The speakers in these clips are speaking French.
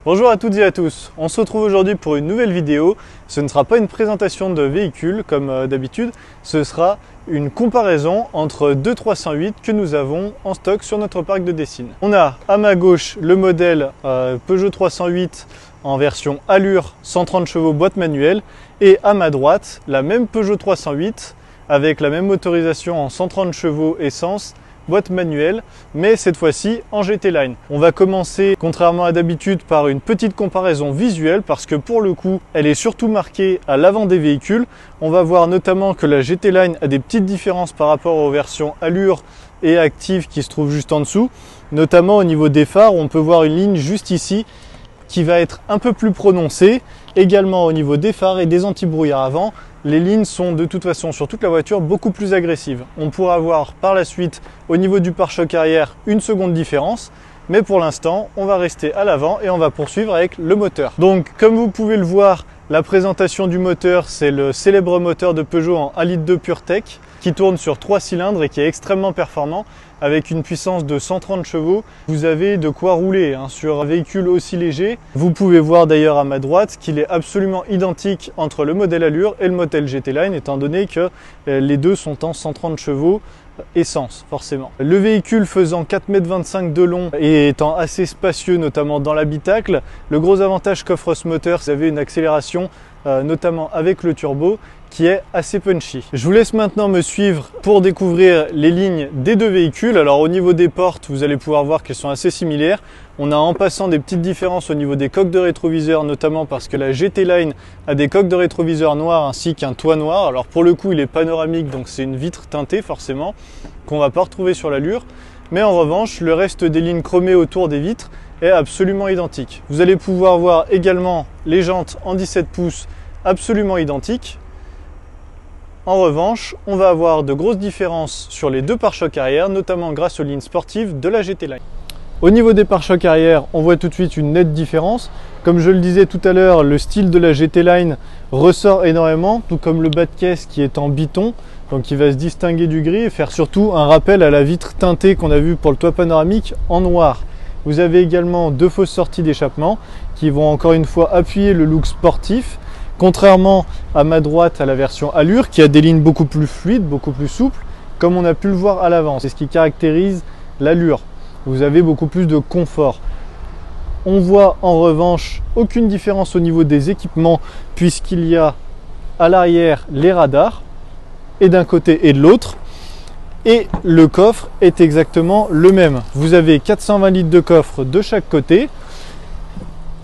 Bonjour à toutes et à tous, on se retrouve aujourd'hui pour une nouvelle vidéo. Ce ne sera pas une présentation de véhicule comme d'habitude, ce sera une comparaison entre deux 308 que nous avons en stock sur notre parc de Dessine. On a à ma gauche le modèle Peugeot 308 en version Allure 130 chevaux boîte manuelle et à ma droite la même Peugeot 308 avec la même motorisation en 130 chevaux essence boîte manuelle, mais cette fois-ci en GT Line. On va commencer, contrairement à d'habitude, par une petite comparaison visuelle parce que pour le coup, elle est surtout marquée à l'avant des véhicules. On va voir notamment que la GT Line a des petites différences par rapport aux versions Allure et Active qui se trouvent juste en dessous, notamment au niveau des phares. On peut voir une ligne juste ici qui va être un peu plus prononcée, également au niveau des phares et des anti-brouillard avant. Les lignes sont de toute façon sur toute la voiture beaucoup plus agressives. On pourra voir par la suite au niveau du pare-choc arrière une seconde différence, mais pour l'instant on va rester à l'avant et on va poursuivre avec le moteur. Donc comme vous pouvez le voir, la présentation du moteur, c'est le célèbre moteur de Peugeot en 1,2 litre PureTech qui tourne sur 3 cylindres et qui est extrêmement performant avec une puissance de 130 chevaux. Vous avez de quoi rouler sur un véhicule aussi léger. Vous pouvez voir d'ailleurs à ma droite qu'il est absolument identique entre le modèle Allure et le modèle GT Line étant donné que les deux sont en 130 chevaux essence forcément. Le véhicule faisant 4,25 m de long et étant assez spacieux notamment dans l'habitacle, le gros avantage qu'offre ce moteur, vous avez une accélération notamment avec le turbo qui est assez punchy. Je vous laisse maintenant me suivre pour découvrir les lignes des deux véhicules. Alors au niveau des portes, vous allez pouvoir voir qu'elles sont assez similaires. On a en passant des petites différences au niveau des coques de rétroviseur, notamment parce que la GT Line a des coques de rétroviseur noires ainsi qu'un toit noir. Alors pour le coup, il est panoramique, donc c'est une vitre teintée forcément, qu'on va pas retrouver sur l'Allure. Mais en revanche, le reste des lignes chromées autour des vitres est absolument identique. Vous allez pouvoir voir également les jantes en 17 pouces absolument identiques. En revanche, on va avoir de grosses différences sur les deux pare-chocs arrière, notamment grâce aux lignes sportives de la GT Line. Au niveau des pare-chocs arrière, on voit tout de suite une nette différence. Comme je le disais tout à l'heure, le style de la GT Line ressort énormément, tout comme le bas de caisse qui est en biton, donc qui va se distinguer du gris et faire surtout un rappel à la vitre teintée qu'on a vue pour le toit panoramique en noir. Vous avez également deux fausses sorties d'échappement qui vont encore une fois appuyer le look sportif. Contrairement à ma droite à la version Allure qui a des lignes beaucoup plus fluides, beaucoup plus souples, comme on a pu le voir à l'avant. C'est ce qui caractérise l'Allure. Vous avez beaucoup plus de confort. On voit en revanche aucune différence au niveau des équipements puisqu'il y a à l'arrière les radars et d'un côté et de l'autre. Et le coffre est exactement le même. Vous avez 420 litres de coffre de chaque côté.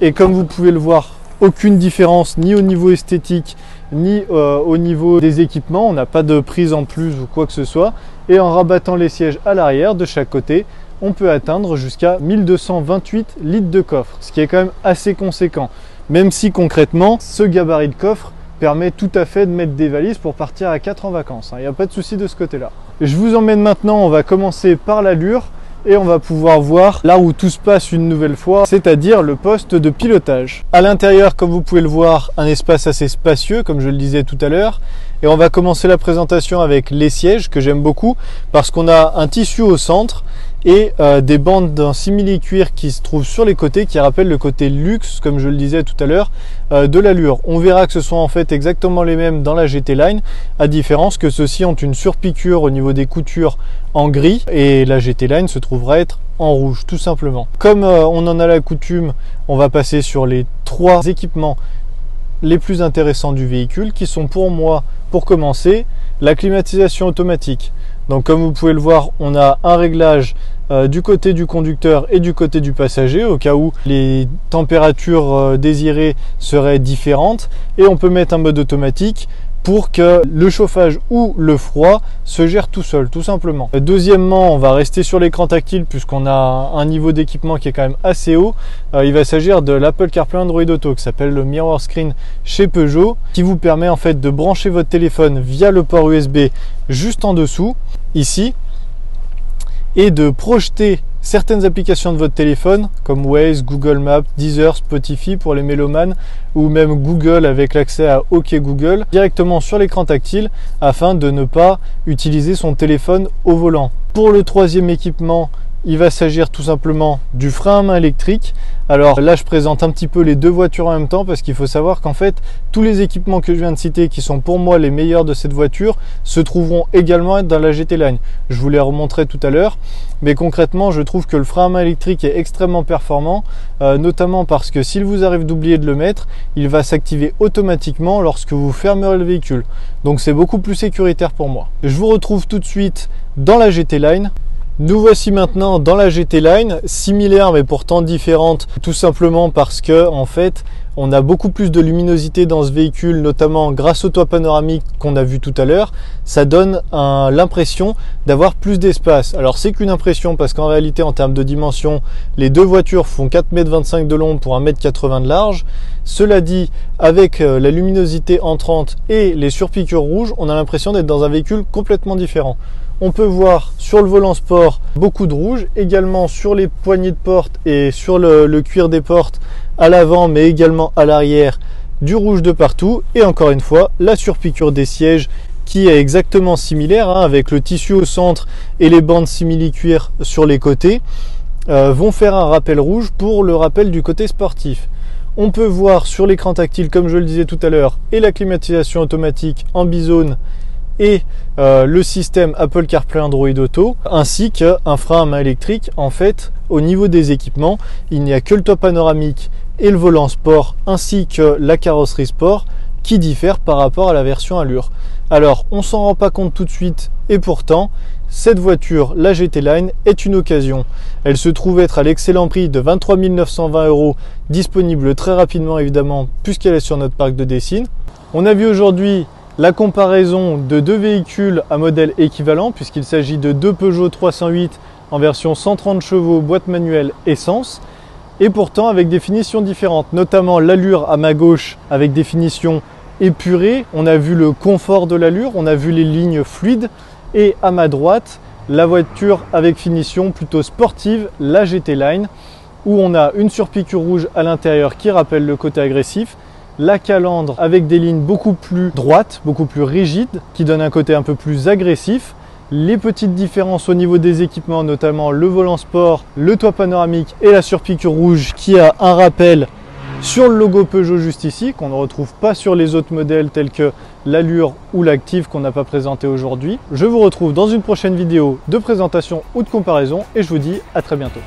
Et comme vous pouvez le voir, aucune différence ni au niveau esthétique ni au niveau des équipements. On n'a pas de prise en plus ou quoi que ce soit. Et en rabattant les sièges à l'arrière de chaque côté, on peut atteindre jusqu'à 1228 litres de coffre, ce qui est quand même assez conséquent. Même si concrètement, ce gabarit de coffre permet tout à fait de mettre des valises pour partir à 4 en vacances. Il n'y a pas de souci de ce côté-là. Je vous emmène maintenant, on va commencer par l'Allure. Et on va pouvoir voir là où tout se passe une nouvelle fois, c'est-à-dire le poste de pilotage. À l'intérieur, comme vous pouvez le voir, un espace assez spacieux, comme je le disais tout à l'heure. Et on va commencer la présentation avec les sièges, que j'aime beaucoup, parce qu'on a un tissu au centre et des bandes d'un simili-cuir qui se trouvent sur les côtés, qui rappellent le côté luxe, comme je le disais tout à l'heure, de l'Allure. On verra que ce sont en fait exactement les mêmes dans la GT Line, à différence que ceux-ci ont une surpiqûre au niveau des coutures en gris, et la GT Line se trouvera être en rouge, tout simplement. Comme on en a la coutume, on va passer sur les trois équipements les plus intéressants du véhicule, qui sont pour moi, pour commencer, la climatisation automatique. Donc comme vous pouvez le voir, on a un réglage du côté du conducteur et du côté du passager au cas où les températures désirées seraient différentes, et on peut mettre un mode automatique pour que le chauffage ou le froid se gère tout seul, tout simplement. Deuxièmement, on va rester sur l'écran tactile puisqu'on a un niveau d'équipement qui est quand même assez haut. Il va s'agir de l'Apple CarPlay Android Auto qui s'appelle le Mirror Screen chez Peugeot, qui vous permet en fait de brancher votre téléphone via le port USB juste en dessous, ici, et de projeter certaines applications de votre téléphone comme Waze, Google Maps, Deezer, Spotify pour les mélomanes, ou même Google avec l'accès à OK Google directement sur l'écran tactile afin de ne pas utiliser son téléphone au volant. Pour le troisième équipement, il va s'agir tout simplement du frein à main électrique Alors là, je présente un petit peu les deux voitures en même temps parce qu'il faut savoir qu'en fait, tous les équipements que je viens de citer, qui sont pour moi les meilleurs de cette voiture, se trouveront également dans la GT Line. Je vous les remontrerai tout à l'heure, mais concrètement, je trouve que le frein à main électrique est extrêmement performant, notamment parce que s'il vous arrive d'oublier de le mettre, il va s'activer automatiquement lorsque vous fermerez le véhicule. Donc c'est beaucoup plus sécuritaire pour moi. Je vous retrouve tout de suite dans la GT Line. Nous voici maintenant dans la GT Line, similaire mais pourtant différente, tout simplement parce que en fait on a beaucoup plus de luminosité dans ce véhicule, notamment grâce au toit panoramique qu'on a vu tout à l'heure. Ça donne l'impression d'avoir plus d'espace. Alors c'est qu'une impression parce qu'en réalité en termes de dimension, les deux voitures font 4,25 m de long pour 1,80 m de large. Cela dit, avec la luminosité entrante et les surpiqûres rouges, on a l'impression d'être dans un véhicule complètement différent. On peut voir sur le volant sport beaucoup de rouge, également sur les poignées de porte et sur le cuir des portes à l'avant mais également à l'arrière, du rouge de partout. Et encore une fois, la surpiqûre des sièges qui est exactement similaire, avec le tissu au centre et les bandes simili-cuir sur les côtés, vont faire un rappel rouge pour le rappel du côté sportif. On peut voir sur l'écran tactile, comme je le disais tout à l'heure, et la climatisation automatique en bizone et le système Apple CarPlay Android Auto, ainsi qu'un frein à main électrique. En fait, au niveau des équipements, il n'y a que le toit panoramique et le volant sport, ainsi que la carrosserie sport, qui diffèrent par rapport à la version Allure. Alors, on s'en rend pas compte tout de suite, et pourtant, cette voiture, la GT Line, est une occasion. Elle se trouve être à l'excellent prix de 23 920 €, disponible très rapidement évidemment, puisqu'elle est sur notre parc de Dessine. On a vu aujourd'hui la comparaison de deux véhicules à modèle équivalent, puisqu'il s'agit de deux Peugeot 308 en version 130 chevaux, boîte manuelle essence, et pourtant avec des finitions différentes, notamment l'Allure à ma gauche avec des finitions épurées. On a vu le confort de l'Allure, on a vu les lignes fluides, et à ma droite, la voiture avec finition plutôt sportive, la GT Line, où on a une surpiqûre rouge à l'intérieur qui rappelle le côté agressif, la calandre avec des lignes beaucoup plus droites, beaucoup plus rigides, qui donne un côté un peu plus agressif. Les petites différences au niveau des équipements, notamment le volant sport, le toit panoramique et la surpiqûre rouge qui a un rappel sur le logo Peugeot juste ici, qu'on ne retrouve pas sur les autres modèles tels que l'Allure ou l'Active qu'on n'a pas présenté aujourd'hui. Je vous retrouve dans une prochaine vidéo de présentation ou de comparaison et je vous dis à très bientôt.